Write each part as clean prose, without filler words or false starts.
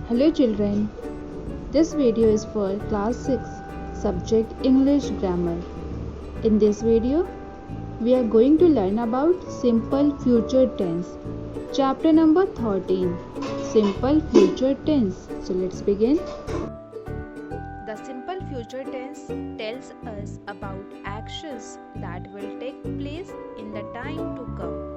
Hello children, this video is for class 6 subject English grammar. In this video, we are going to learn about simple future tense. Chapter number 13, simple future tense. So let's begin. The simple future tense tells us about actions that will take place in the time to come.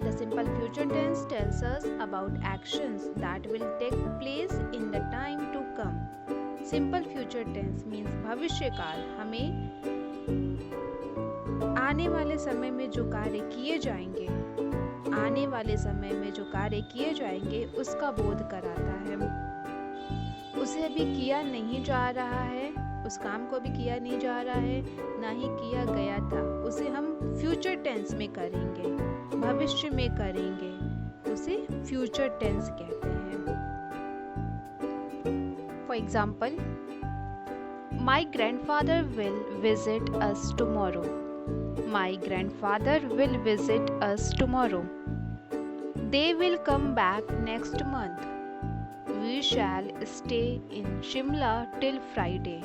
The simple future tense tells us about actions that will take place in the time to come. Simple future tense means भविष्य काल हमें आने वाले समय में जो कार्य किए जाएंगे उसका बोध कराता है। उसे अभी किया नहीं जा रहा है, उस काम को भी किया नहीं जा रहा है, ना ही किया गया था, उसे हम फ्यूचर टेंस में करेंगे, भविष्य में करेंगे, उसे फ्यूचर टेंस कहते हैं। For example, my grandfather will visit us tomorrow. My grandfather will visit us tomorrow. They will come back next month. We shall stay in Shimla till Friday.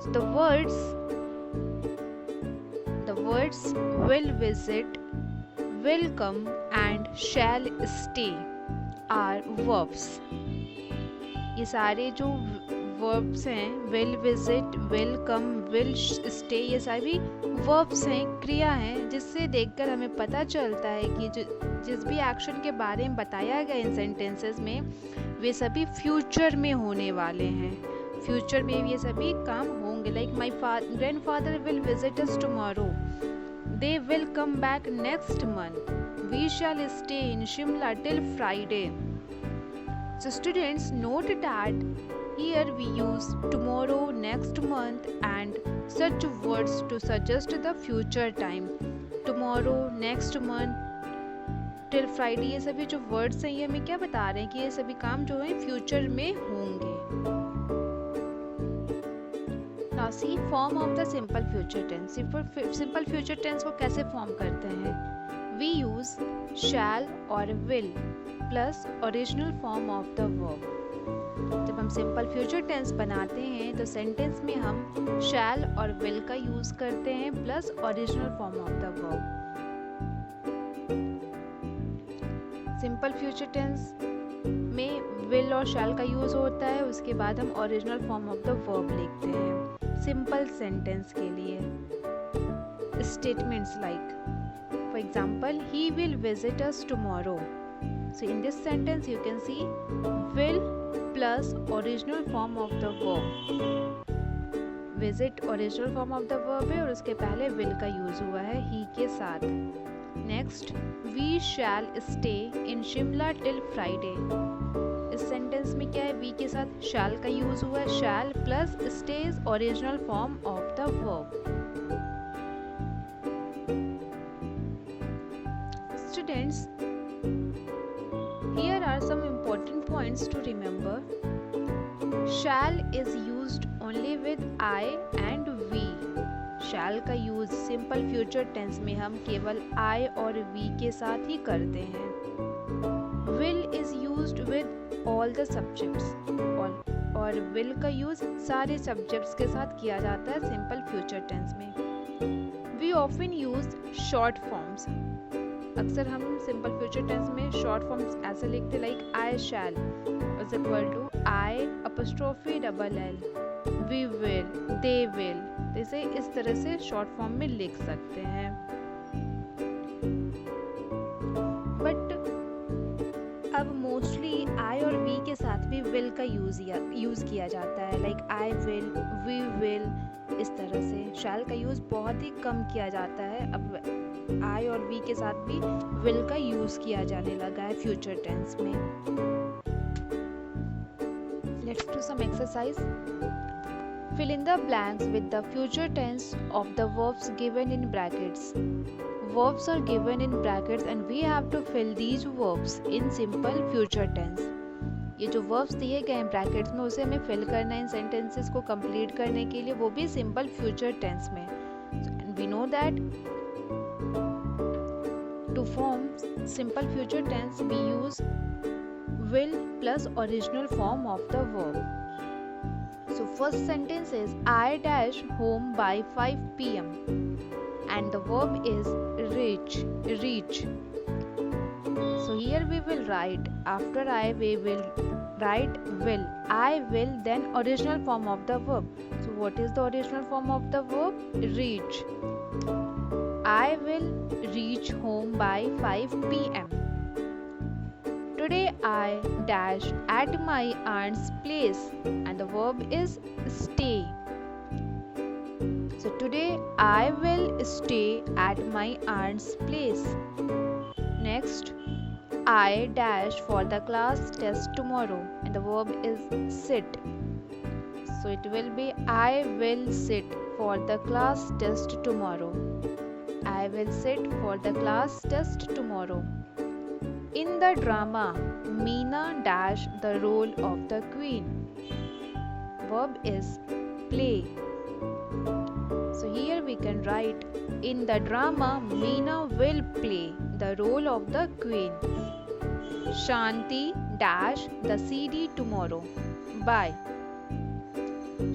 So the words will visit, will come and shall stay are verbs. ये सारे जो verbs हैं, will visit, will come, will stay, ये सभी verbs हैं, क्रिया हैं, जिससे देखकर हमें पता चलता है कि जिस भी एक्शन के बारे में बताया गया इन सेंटेंसेस में वे सभी फ्यूचर में होने वाले हैं। फ्यूचर में ये सभी काम होंगे। Like my grandfather will visit us tomorrow. They will come back next month. We shall stay in Shimla till Friday. So students, note that here we use tomorrow, next month and such words to suggest the future time. Tomorrow, next month, till Friday, ये सभी जो words हैं ये हमें क्या बता रहे हैं कि ये सभी काम जो है फ्यूचर में होंगे। Now see form of the simple future tense. Simple future tense को कैसे फॉर्म करते हैं? We use shall और will plus original form of the verb. जब हम सिंपल फ्यूचर टेंस बनाते हैं तो सेंटेंस में हम shall और will का यूज करते हैं plus original form of the verb. Simple future tense में will और shall का यूज होता है, उसके बाद हम original form of the verb लिखते हैं। सिंपल सेंटेंस के लिए statements like for example, he will visit us tomorrow. So in this sentence you can see will plus original form of the verb. Visit original form of the verb है और उसके पहले will का use हुआ है he के साथ। Next, we shall stay in Shimla till Friday. इस सेंटेंस में क्या है, we के साथ shall का यूज हुआ है, shall plus stays original form of the verb. Students, here are some important points to remember. Shall is used only with I and we. Shall का यूज सिंपल फ्यूचर टेंस में हम केवल I और we के साथ ही करते हैं। Will is used with all the subjects और will का यूज सारे सब्जेक्ट्स के साथ किया जाता है सिंपल फ्यूचर टेंस में। We often use short forms. अक्सर हम सिंपल फ्यूचर टेंस में शॉर्ट फॉर्म्स ऐसे लिखते like I shall is equal to I apostrophe double L, we will, they will, जैसे इस तरह से शॉर्ट फॉर्म में लिख सकते हैं। बट अब मोस्टली आई और वी के साथ भी विल का यूज किया जाता है like I will, we will, इस तरह से शैल का यूज बहुत ही कम किया जाता है। अब आई और वी के साथ भी विल का यूज किया जाने लगा है फ्यूचर टेंस में। Let's do some exercise. Fill in the blanks with the future tense of the verbs given in brackets. Verbs are given in brackets and we have to fill these verbs in simple future tense. ये जो verbs दिए गए हैं brackets में उसे हमें fill करना है इन सेंटेंसेस को कंप्लीट करने के लिए, वो भी सिंपल फ्यूचर टेंस में। And we know that to form simple future tense we use will plus original form of the verb. So first sentence is I dash home by 5 p.m. and the verb is reach. So here we will write, after I we will write will. I will, then original form of the verb. So what is the original form of the verb? Reach. I will reach home by 5 p.m. Today I dash at my aunt's place and the verb is stay. So today I will stay at my aunt's place. Next, I dash for the class test tomorrow and the verb is sit. So it will be I will sit for the class test tomorrow. I will sit for the class test tomorrow. In the drama, Meena dash the role of the queen. Verb is play. So here we can write, in the drama, Meena will play the role of the queen. Shanti dash the CD tomorrow. Buy.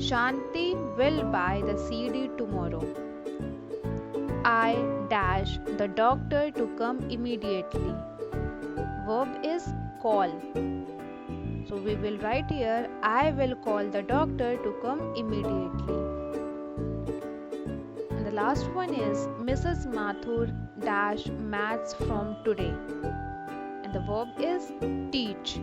Shanti will buy the CD tomorrow. I dash the doctor to come immediately. Verb is call. So we will write here, I will call the doctor to come immediately. And the last one is Mrs. Mathur dash maths from today. And the verb is teach.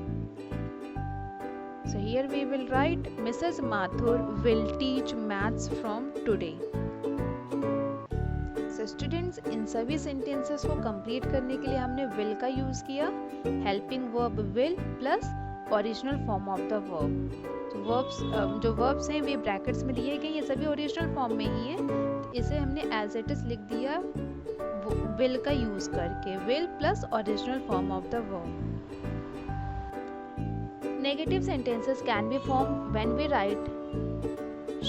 So here we will write, Mrs. Mathur will teach maths from today. Students, इन सभी sentences को complete करने के लिए हमने will का use किया, helping verb will plus original form of the verb. तो वर्ब्स जो वर्ब्स हैं वे ब्रैकेट्स में दिए गए, ये सभी ओरिजिनल फॉर्म में ही है, तो इसे हमने एज इट इज लिख दिया विल का यूज करके, will plus original form of the verb. Negative sentences can be form when we write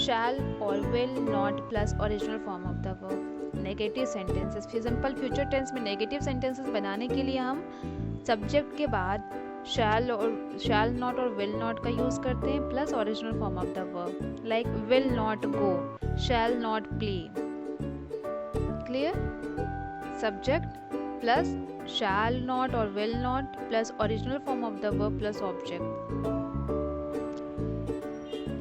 shall और will not plus original form of the verb. Negative sentences, simple future tense में negative sentences बनाने के लिए हम subject के बाद shall not और will not का यूज करते हैं plus original form of the verb, like will not go, shall not play. Clear? Subject plus shell not और will not plus original form of the verb plus object.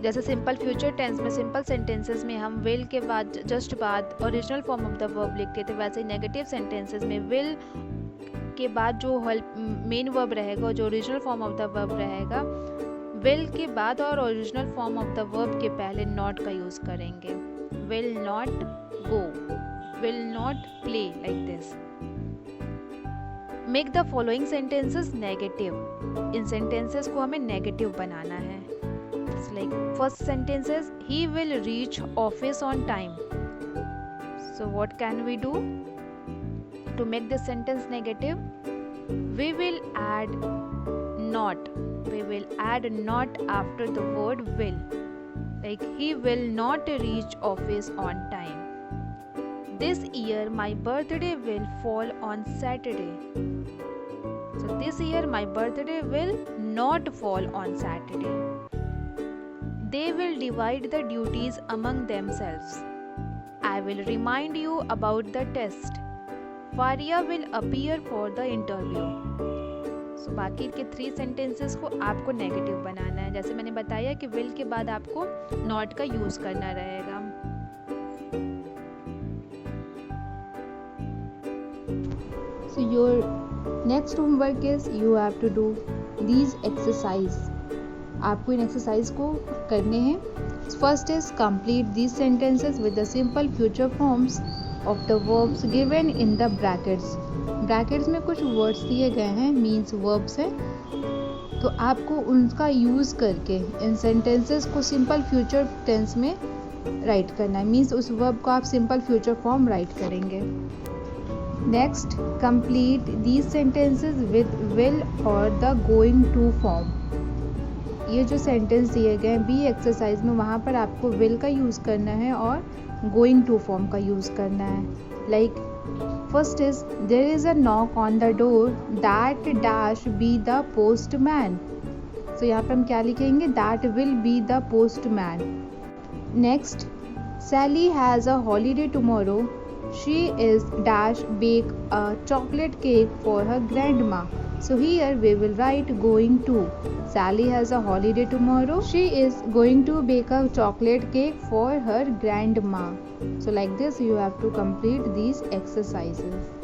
जैसे simple future tense में simple sentences में हम will के बाद just बाद original form of the verb लिखते थे, वैसे ही नेगेटिव सेंटेंसेस में विल के बाद जो मेन वर्ब रहेगा, जो original form of the verb रहेगा, विल के बाद और original form of the verb के पहले नॉट का यूज करेंगे। Will not go, will not play, like this. Make the following sentences negative. In sentences को हमें नेगेटिव बनाना है। Like first sentence is he will reach office on time. So what can we do to make this sentence negative? We will add not. We will add not after the word will. Like he will not reach office on time. This year my birthday will fall on Saturday. So this year my birthday will not fall on Saturday. They will divide the duties among themselves. I will remind you about the test. Faria will appear for the interview. So बाकी के 3 sentences को आपको negative बनाना है। जैसे मैंने बताया कि will के बाद आपको not का यूज करना रहेगा। So your next homework is you have to do these exercise. आपको इन एक्सरसाइज को करने हैं। First is complete these sentences with the simple future forms of the verbs given in the brackets. Brackets में कुछ words दिए गए हैं, means verbs हैं, तो आपको उनका यूज़ करके इन सेंटेंसेस को सिंपल फ्यूचर टेंस में राइट करना है, मीन्स उस वर्ब को आप सिंपल फ्यूचर फॉर्म राइट करेंगे। Next, complete these sentences with will और द गोइंग टू फॉर्म। ये जो सेंटेंस दिए गए हैं बी एक्सरसाइज में, वहाँ पर आपको विल का यूज़ करना है और गोइंग टू फॉर्म का यूज़ करना है। Like First is there is a knock on the door that dash be the postman. So यहाँ पे हम क्या लिखेंगे? That will be the postman. Next, Sally has a holiday tomorrow. She is dash bake a chocolate cake for her grandma. So here we will write going to. Sally has a holiday tomorrow. She is going to bake a chocolate cake for her grandma. So like this you have to complete these exercises.